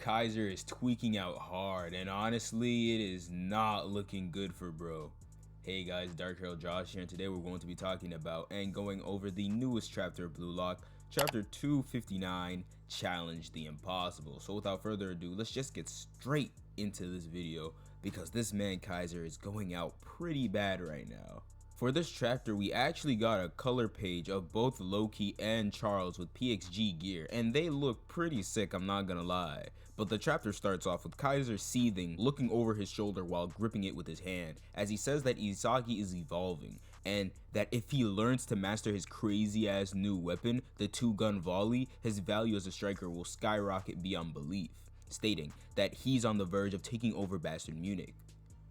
KAISER is tweaking out hard, and honestly, it is not looking good for bro. Hey guys, DarkheroJosh here, and today we're going to be talking about and going over the newest chapter of Blue Lock, chapter 259, Challenge the Impossible. So without further ado, let's just get straight into this video, because this man KAISER is going out pretty bad right now. For this chapter, we actually got a color page of both Loki and Charles with PXG gear, and they look pretty sick, I'm not gonna lie. But the chapter starts off with KAISER seething, looking over his shoulder while gripping it with his hand, as he says that Isagi is evolving, and that if he learns to master his crazy ass new weapon, the 2-gun volley, his value as a striker will skyrocket beyond belief, stating that he's on the verge of taking over Bastard Munich.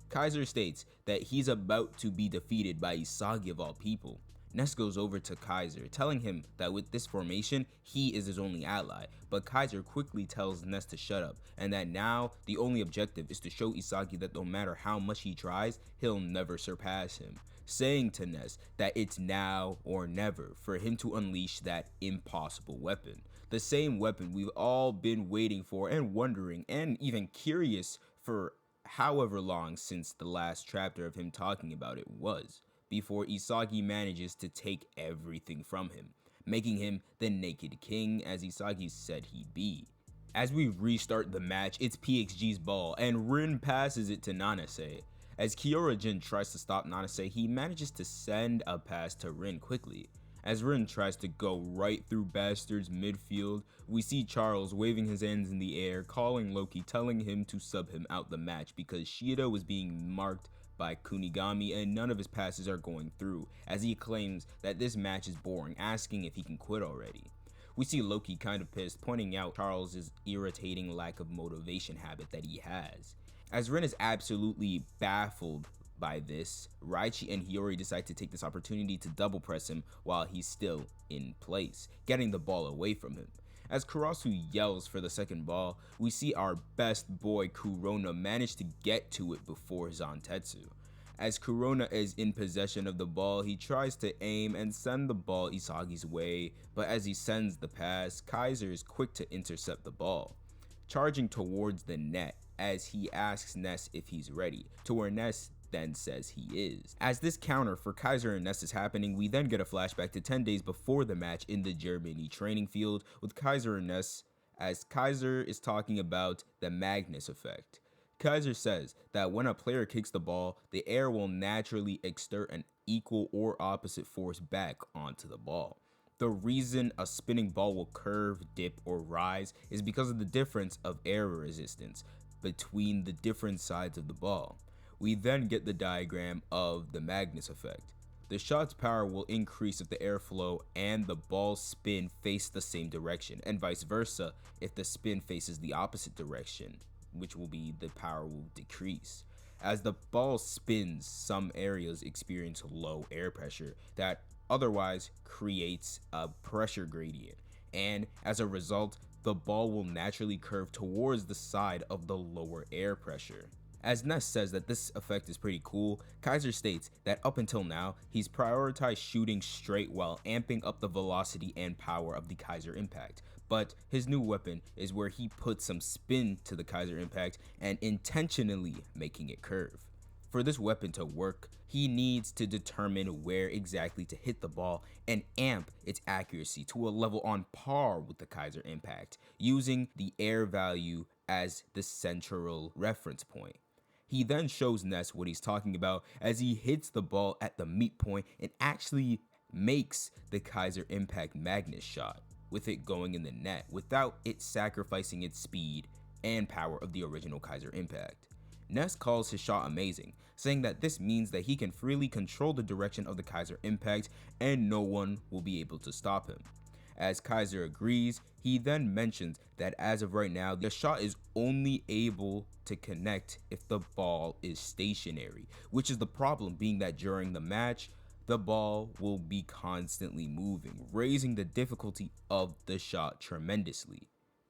KAISER states that he's about to be defeated by Isagi of all people. Ness goes over to KAISER, telling him that with this formation, he is his only ally, but KAISER quickly tells Ness to shut up, and that now the only objective is to show Isagi that no matter how much he tries, he'll never surpass him, saying to Ness that it's now or never for him to unleash that impossible weapon. The same weapon we've all been waiting for and wondering and even curious for however long since the last chapter of him talking about it was, before Isagi manages to take everything from him, making him the Naked King as Isagi said he'd be. As we restart the match, it's PXG's ball, and Rin passes it to Nanase. As KyoraJin tries to stop Nanase, he manages to send a pass to Rin quickly. As Rin tries to go right through Bastard's midfield, we see Charles waving his hands in the air, calling Loki, telling him to sub him out the match because Shida was being marked by Kunigami and none of his passes are going through, as he claims that this match is boring, asking if he can quit already. We see Loki kind of pissed, pointing out Charles' irritating lack of motivation habit that he has. As Rin is absolutely baffled by this, Raichi and Hiyori decide to take this opportunity to double press him while he's still in place, getting the ball away from him. As Karasu yells for the second ball, we see our best boy Kurona manage to get to it before Zantetsu. As Kurona is in possession of the ball, he tries to aim and send the ball Isagi's way, but as he sends the pass, KAISER is quick to intercept the ball, charging towards the net as he asks Ness if he's ready, to where Ness then says he is. As this counter for KAISER and Ness is happening, we then get a flashback to 10 days before the match in the Germany training field with KAISER and Ness, as KAISER is talking about the Magnus effect. KAISER says that when a player kicks the ball, the air will naturally exert an equal or opposite force back onto the ball. The reason a spinning ball will curve, dip, or rise is because of the difference of air resistance between the different sides of the ball. We then get the diagram of the Magnus effect. The shot's power will increase if the airflow and the ball's spin face the same direction, and vice versa if the spin faces the opposite direction, which will be the power will decrease. As the ball spins, some areas experience low air pressure that otherwise creates a pressure gradient, and as a result, the ball will naturally curve towards the side of the lower air pressure. As Ness says that this effect is pretty cool, KAISER states that up until now, he's prioritized shooting straight while amping up the velocity and power of the KAISER impact, but his new weapon is where he puts some spin to the KAISER impact and intentionally making it curve. For this weapon to work, he needs to determine where exactly to hit the ball and amp its accuracy to a level on par with the KAISER impact, using the air value as the central reference point. He then shows Ness what he's talking about as he hits the ball at the meet point and actually makes the KAISER impact Magnus shot, with it going in the net without it sacrificing its speed and power of the original KAISER impact. Ness calls his shot amazing, saying that this means that he can freely control the direction of the KAISER impact and no one will be able to stop him. As KAISER agrees, he then mentions that as of right now, the shot is only able to connect if the ball is stationary, which is the problem being that during the match, the ball will be constantly moving, raising the difficulty of the shot tremendously.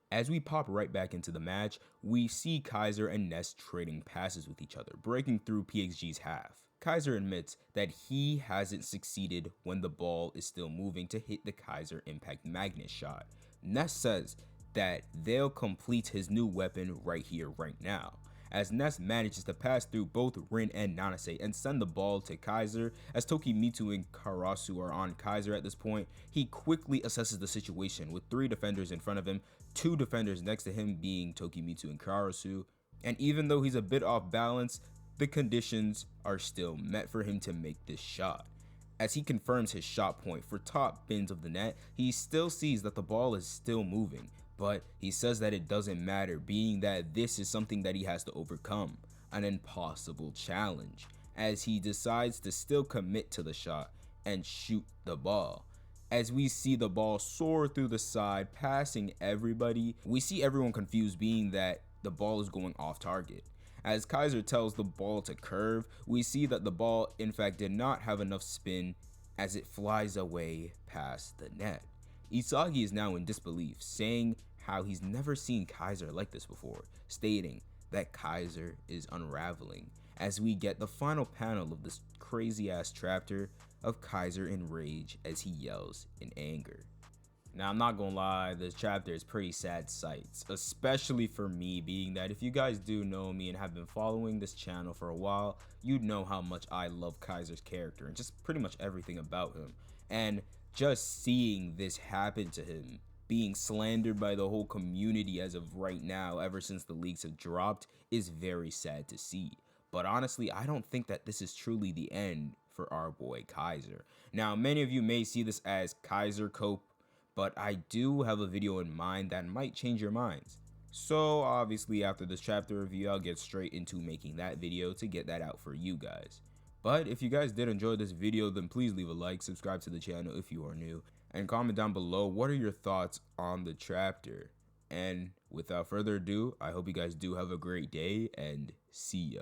As we pop right back into the match, we see KAISER and Ness trading passes with each other, breaking through PXG's half. KAISER admits that he hasn't succeeded when the ball is still moving to hit the KAISER impact Magnus shot. Ness says that they'll complete his new weapon right here, right now. As Ness manages to pass through both Rin and Nanase and send the ball to KAISER. As Tokimitsu and Karasu are on KAISER at this point, he quickly assesses the situation with 3 defenders in front of him, 2 defenders next to him being Tokimitsu and Karasu. And even though he's a bit off balance, the conditions are still met for him to make this shot. As he confirms his shot point for top bins of the net, he still sees that the ball is still moving, but he says that it doesn't matter, being that this is something that he has to overcome, an impossible challenge, as he decides to still commit to the shot and shoot the ball. As we see the ball soar through the side, passing everybody, we see everyone confused, being that the ball is going off target. As KAISER tells the ball to curve, we see that the ball in fact did not have enough spin as it flies away past the net. Isagi is now in disbelief, saying how he's never seen KAISER like this before, stating that KAISER is unraveling, as we get the final panel of this crazy ass chapter of KAISER in rage as he yells in anger. Now, I'm not gonna lie, this chapter is pretty sad sights, especially for me, being that if you guys do know me and have been following this channel for a while, you'd know how much I love KAISER's character and just pretty much everything about him. And just seeing this happen to him, being slandered by the whole community as of right now, ever since the leaks have dropped, is very sad to see. But honestly, I don't think that this is truly the end for our boy KAISER. Now, many of you may see this as KAISER cope, but I do have a video in mind that might change your minds. So obviously after this chapter review, I'll get straight into making that video to get that out for you guys. But if you guys did enjoy this video, then please leave a like, subscribe to the channel if you are new, and comment down below what are your thoughts on the chapter. And without further ado, I hope you guys do have a great day, and see ya.